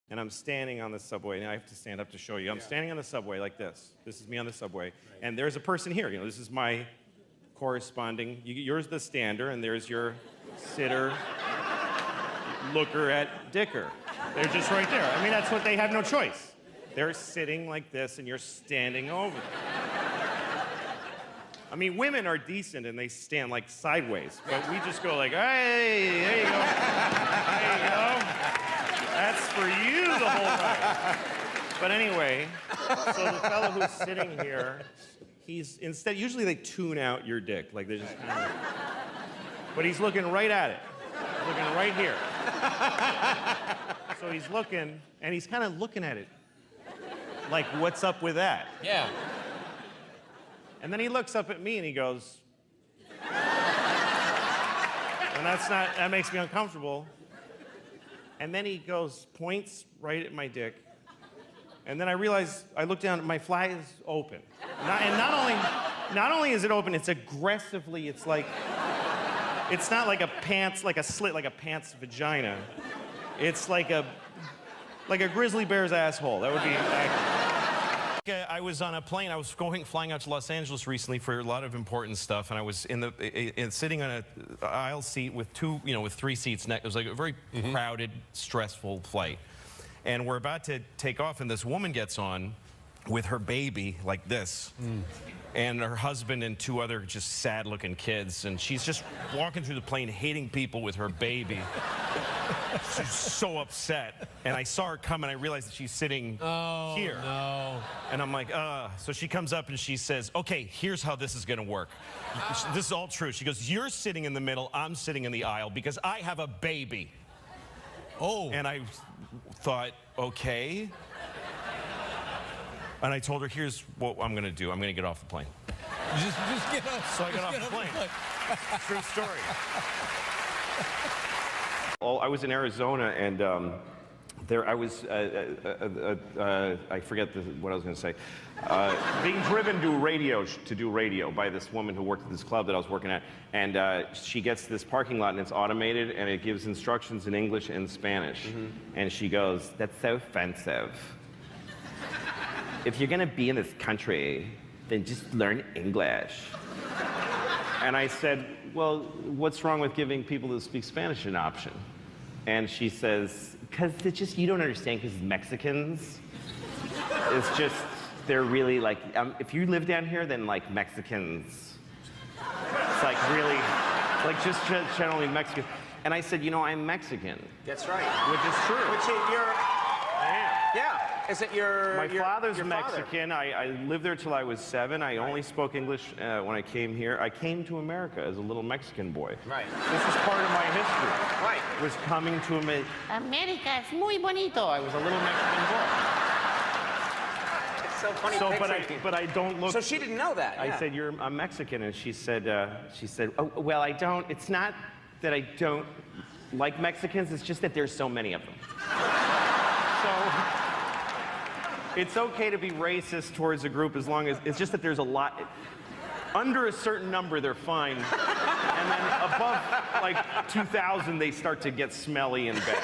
and I'm standing on the subway. Now I have to stand up to show you. I'm standing on the subway like this. This is me on the subway. And there's a person here. You know, this is my corresponding. Yours the stander, and there's your sitter, looker at Dicker. They're just right there. I mean, that's what they have no choice. They're sitting like this, and you're standing over them. I mean, women are decent, and they stand like sideways. But we just go like, hey, there you go. There you go. That's for you the whole time. But anyway, so the fellow who's sitting here, he's instead, usually they tune out your dick. Like they just kind of, but he's looking right at it. He's looking right here. So he's looking, and he's kind of looking at it. Like, what's up with that? Yeah. And then he looks up at me and he goes, and that makes me uncomfortable. And then he goes, points right at my dick. And then I realize, I look down, my fly is open. And not only is it open, it's aggressively, it's like, it's not like a pants, like a slit, like a pants vagina. It's like a grizzly bear's asshole. That would be accurate. I was on a plane. I was flying out to Los Angeles recently for a lot of important stuff, and I was sitting on an aisle seat with with 3 seats next. It was like a very crowded, stressful flight, and we're about to take off, and this woman gets on with her baby like this, and her husband and 2 other just sad-looking kids, and she's just walking through the plane, hating people with her baby. She's so upset. And I saw her come, and I realized that she's sitting here. No. And I'm like, So she comes up, and she says, okay, here's how this is going to work. This is all true. She goes, you're sitting in the middle, I'm sitting in the aisle, because I have a baby. Oh. And I thought, okay. And I told her, here's what I'm going to do. I'm going to get off the plane. Just get off. So I got off the plane. True story. I was in Arizona, and I was, I forget what I was going to say, being driven to do radio by this woman who worked at this club that I was working at, and she gets to this parking lot, and it's automated, and it gives instructions in English and Spanish, and she goes, that's so offensive. If you're going to be in this country, then just learn English. And I said, well, what's wrong with giving people who speak Spanish an option? And she says, because it's just, you don't understand, because Mexicans, it's just, they're really like, if you live down here, then like Mexicans, it's like really, like just generally Mexican. And I said, I'm Mexican. That's right. Which is true. I am. Yeah. Is it My father's Mexican. I lived there till I was 7. I only spoke English when I came here. I came to America as a little Mexican boy. Right. This is part of my history. Right. Was coming to America. America es muy bonito. I was a little Mexican boy. It's so funny. But I don't look. So she didn't know that. I said, I'm Mexican, and she said, oh, well, I don't. It's not that I don't like Mexicans. It's just that there's so many of them. So. It's okay to be racist towards a group as long as, it's just that there's a lot, under a certain number they're fine, and then above like 2,000 they start to get smelly and bad.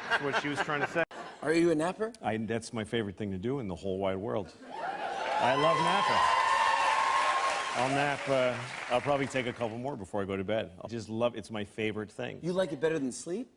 That's what she was trying to say. Are you a napper? That's my favorite thing to do in the whole wide world. I love napping. I'll nap, I'll probably take a couple more before I go to bed. I just love, it's my favorite thing. You like it better than sleep?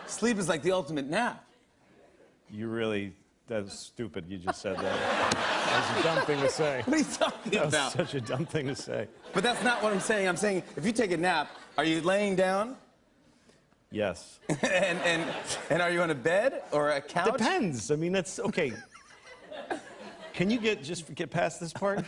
Sleep is like the ultimate nap. That's stupid you just said that. That was a dumb thing to say. What are you talking about? That was such a dumb thing to say. But that's not what I'm saying. I'm saying if you take a nap, are you laying down? Yes. and are you on a bed or a couch? Depends. I mean, that's okay. Can you just get past this part?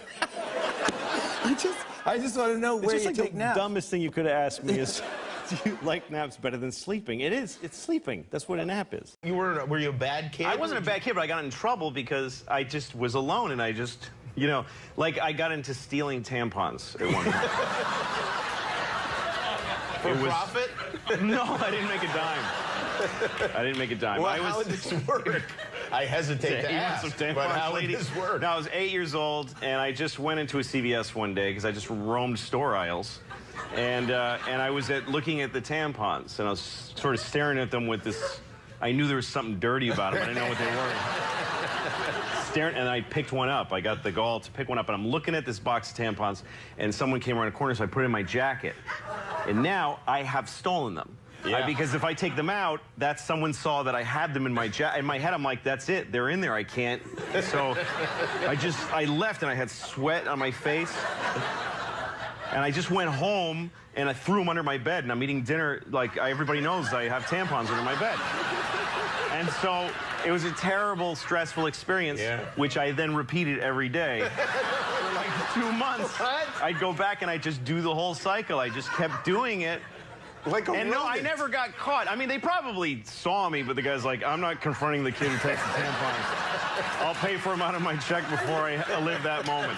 I just want to know where you take naps. The dumbest thing you could have asked me is, do you like naps better than sleeping? It is. It's sleeping. That's what a nap is. Were you a bad kid? I wasn't a bad kid, but I got in trouble because I just was alone, and I just, like I got into stealing tampons at one point. For profit? No, I didn't make a dime. I didn't make a dime. Well, how would this work? I hesitate to You want ask, some tampons, but how would lady? this work? No, I was 8 years old, and I just went into a CVS one day because I just roamed store aisles. And I was looking at the tampons, and I was sort of staring at them with this. I knew there was something dirty about them. I didn't know what they were. Staring, and I picked one up. I got the gall to pick one up, and I'm looking at this box of tampons, and someone came around the corner, so I put it in my jacket. And now I have stolen them. Yeah. Because if I take them out, that someone saw that I had them in my jacket. In my head, I'm like, that's it. They're in there. I can't. So I left, and I had sweat on my face. And I just went home, and I threw them under my bed, and I'm eating dinner. Like, everybody knows I have tampons under my bed. And so it was a terrible, stressful experience, which I then repeated every day. For like 2 months, I'd go back, and I'd just do the whole cycle. I just kept doing it. Like a And no, I rodent. never got caught. I mean, they probably saw me, but the guy's like, I'm not confronting the kid who takes the tampons. I'll pay for him out of my check before I live that moment.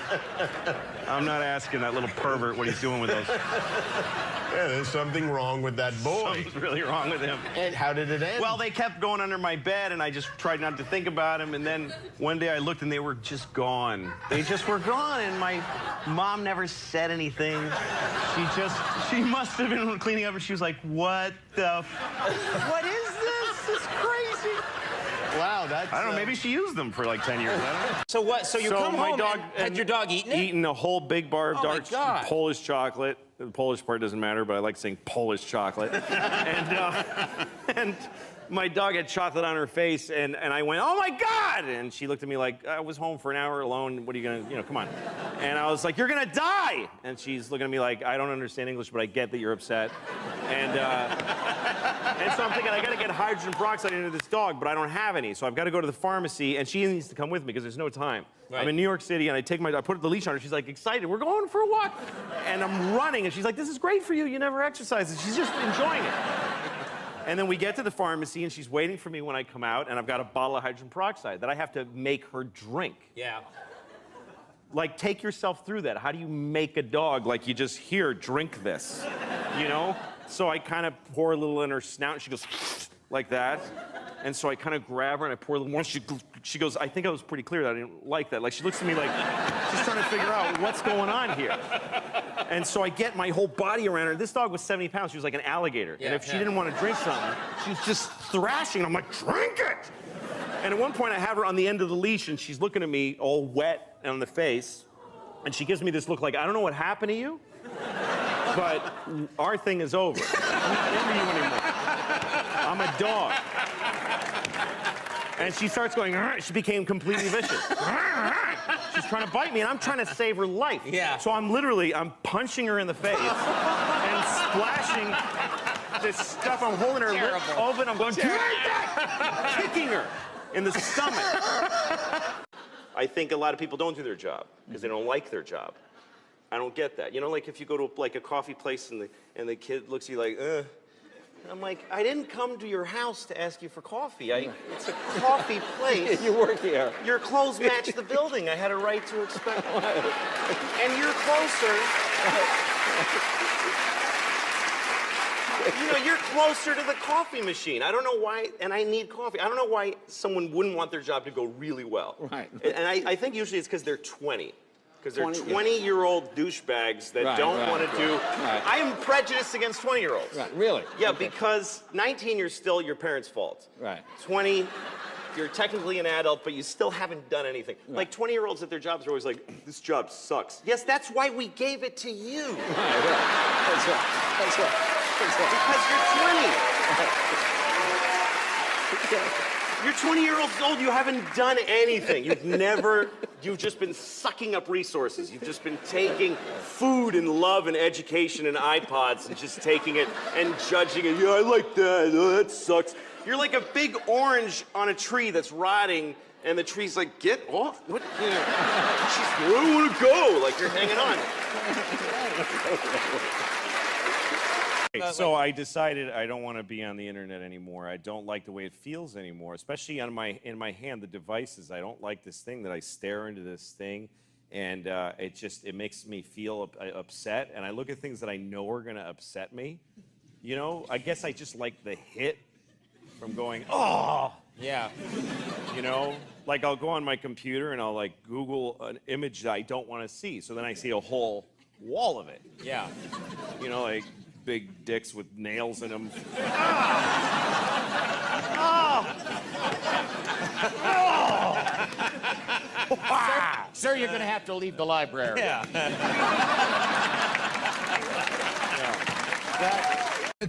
I'm not asking that little pervert what he's doing with those. Yeah, there's something wrong with that boy. Something's really wrong with him. And how did it end? Well, they kept going under my bed, and I just tried not to think about him. And then one day I looked, and they were just gone. They just were gone, and my mom never said anything. She must have been cleaning up, and she was like, what what is this? It's crazy. wow, that's... I don't know, maybe she used them for like 10 years. I don't know. So what? So you come my home dog and had your dog eaten it? Eaten a whole big bar of Oh, my dark God. Polish chocolate. The Polish part doesn't matter, but I like saying Polish chocolate. And my dog had chocolate on her face, and I went, oh my God! And she looked at me like, I was home for an hour alone. What are you gonna, come on. And I was like, you're gonna die! And she's looking at me like, I don't understand English, but I get that you're upset. And so I'm thinking, I gotta get hydrogen peroxide into this dog, but I don't have any. So I've gotta go to the pharmacy, and she needs to come with me because there's no time. Right. I'm in New York City, and I put the leash on her. She's like, excited, we're going for a walk. And I'm running, and she's like, this is great for you. You never exercise. And she's just enjoying it. And then we get to the pharmacy, and she's waiting for me when I come out, and I've got a bottle of hydrogen peroxide that I have to make her drink. Yeah. Like, take yourself through that. How do you make a dog like you just, here, drink this, you know? So I kind of pour a little in her snout, and she goes like that. And so I kind of grab her, and I pour a little more. She goes, I think I was pretty clear that I didn't like that. Like, she looks at me like she's trying to figure out what's going on here. And so I get my whole body around her. This dog was 70 pounds. She was like an alligator. Yeah, and if she didn't want to drink something, she's just thrashing. I'm like, drink it! And at one point, I have her on the end of the leash, and she's looking at me all wet on the face. And she gives me this look like, I don't know what happened to you, but our thing is over. I'm not into you anymore. I'm a dog. And she starts going, "Arr!" She became completely vicious. She's trying to bite me, and I'm trying to save her life. Yeah. So I'm punching her in the face and splashing this stuff. I'm holding her lip open. I'm going, drink that! Kicking her in the stomach. I think a lot of people don't do their job because they don't like their job. I don't get that. You know, like if you go to like a coffee place and the kid looks at you like, I'm like, I didn't come to your house to ask you for coffee. It's a coffee place. You work here. Your clothes match the building. I had a right to expect. And you're closer. You know, you're closer to the coffee machine. I don't know why, and I need coffee. I don't know why someone wouldn't want their job to go really well. Right. And I think usually it's because they're 20. Because they're 20, 20-year-old douchebags that don't want to do. Right. I am prejudiced against 20-year-olds. Right. Really? Yeah, Okay. because 19, you're still your parents' fault. Right. 20, you're technically an adult, but you still haven't done anything. Right. Like 20-year-olds at their jobs are always like, this job sucks. Yes, that's why we gave it to you. Right. That's right. That's right. That's right. Because you're 20. You're 20 years old, you haven't done anything. You've just been sucking up resources. You've just been taking food and love and education and iPods and just taking it and judging it. Yeah, I like that. Oh, that sucks. You're like a big orange on a tree that's rotting, and the tree's like, get off. What? You know, I don't want to go. Like, you're hanging on. So I decided I don't want to be on the internet anymore. I don't like the way it feels anymore, especially in my hand, the devices. I don't like this thing that I stare into this thing, and it makes me feel upset. And I look at things that I know are going to upset me. You know, I guess I just like the hit from going, oh. Yeah. You know, like I'll go on my computer and I'll like Google an image that I don't want to see. So then I see a whole wall of it. Yeah. You know, like big dicks with nails in them. Sir, you're going to have to leave the library. Yeah.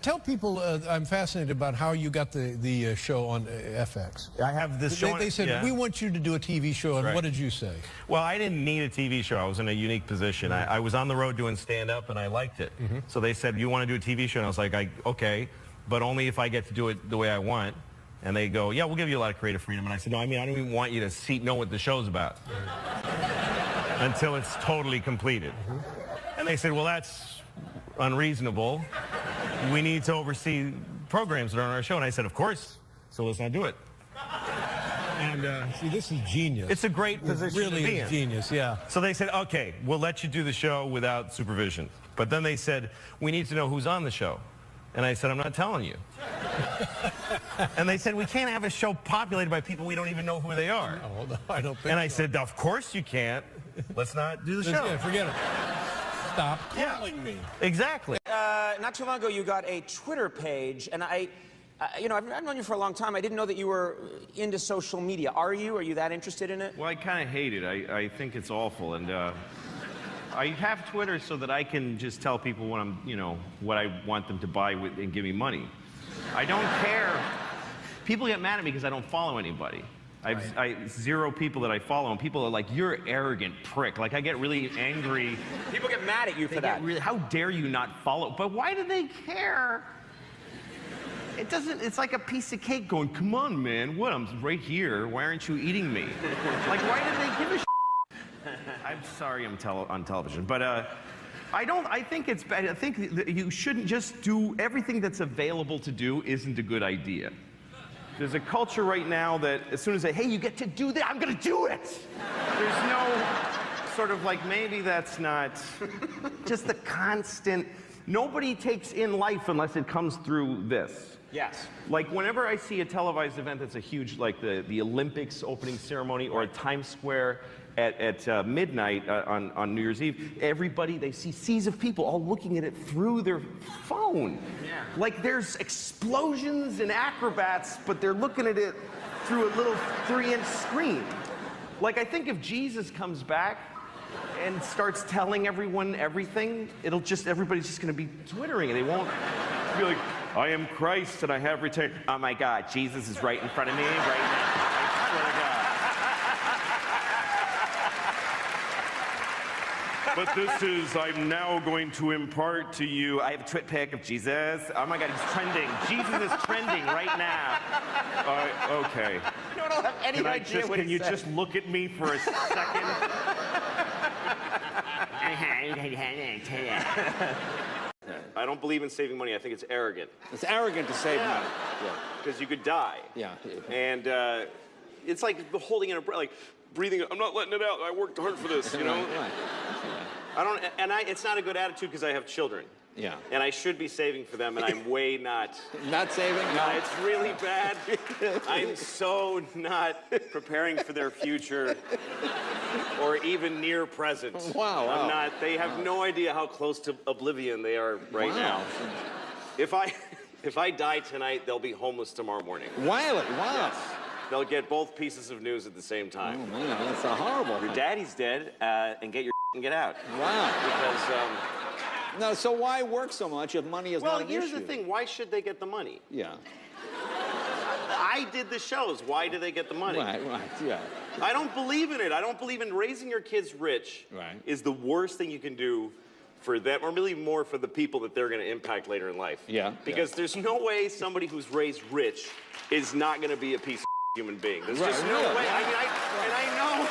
Tell people, I'm fascinated about how you got the show on FX. I have this show. They said, yeah. we want you to do a TV show, and Right. what did you say? Well, I didn't need a TV show. I was in a unique position. I was on the road doing stand-up, and I liked it. So they said, you want to do a TV show? And I was like, okay, but only if I get to do it the way I want. And they go, yeah, we'll give you a lot of creative freedom. And I said, no, I mean, I don't even want you to know what the show's about until it's totally completed. And they said, well, that's unreasonable. We need to oversee programs that are on our show. And I said, of course, so let's not do it. And see, this is genius. It's a great position really to be is in. genius, yeah. So they said, okay, we'll let you do the show without supervision. But then they said, we need to know who's on the show. And I said, I'm not telling you. And they said, we can't have a show populated by people we don't even know who they are. Oh, no, I don't think And I so. said, of course you can't. Let's not do the show. Yeah, forget it. Stop Yeah. calling me. Exactly. Not too long ago, you got a Twitter page, and you know, I've known you for a long time. I didn't know that you were into social media. Are you? Are you that interested in it? Well, I kind of hate it. I think it's awful. And I have Twitter so that I can just tell people what what I want them to buy with and give me money. I don't care. People get mad at me because I don't follow anybody. I zero people that I follow, and people are like, you're an arrogant prick. Like, I get really angry. People get mad at you for that. How dare you not follow? But why do they care? It doesn't, it's like a piece of cake going, come on, man, what, I'm right here, why aren't you eating me? Like, why did they give a I'm sorry I'm on television, but I think it's bad. I think that you shouldn't just do everything that's available to do isn't a good idea. There's a culture right now that as soon as hey, you get to do that, I'm gonna do it. There's no sort of like, maybe that's not just the constant, nobody takes in life unless it comes through this. Yes. Like whenever I see a televised event that's a huge, like the Olympics opening ceremony or a Times Square at midnight on New Year's Eve, everybody, they see seas of people all looking at it through their phone. Yeah. Like there's explosions and acrobats, but they're looking at it through a little 3-inch screen. Like I think if Jesus comes back and starts telling everyone everything, everybody's just gonna be Twittering and they won't be like, I am Christ and I have returned. Oh my God, Jesus is right in front of me right now. I swear to God. But this is, I'm now going to impart to you, I have a twit pic of Jesus. Oh my God, he's trending. Jesus is trending right now. Okay. You don't have any idea what Can you just look at me for a second? I don't believe in saving money. I think it's arrogant. It's arrogant to save money. Because you could die. Yeah. And it's like holding in a breath, like breathing. I'm not letting it out. I worked hard for this, you know. Right. It's not a good attitude because I have children. Yeah. And I should be saving for them, and I'm way not. Not saving? No, it's really bad. I'm so not preparing for their future or even near present. Wow. I'm not. They have no idea how close to oblivion they are right now. If I die tonight, they'll be homeless tomorrow morning. Wow. Yes. They'll get both pieces of news at the same time. Oh, man, that's a horrible Your thing. daddy's dead, and get your and get out. Wow. Because, No, so why work so much if money is not an issue? Well, here's the thing. Why should they get the money? Yeah. I did the shows. Why do they get the money? Right, yeah. I don't believe in it. I don't believe in raising your kids rich. Right. Is the worst thing you can do for them, or really more for the people that they're going to impact later in life. Yeah. Because there's no way somebody who's raised rich is not going to be a piece of human being. There's just no way. I mean, I know.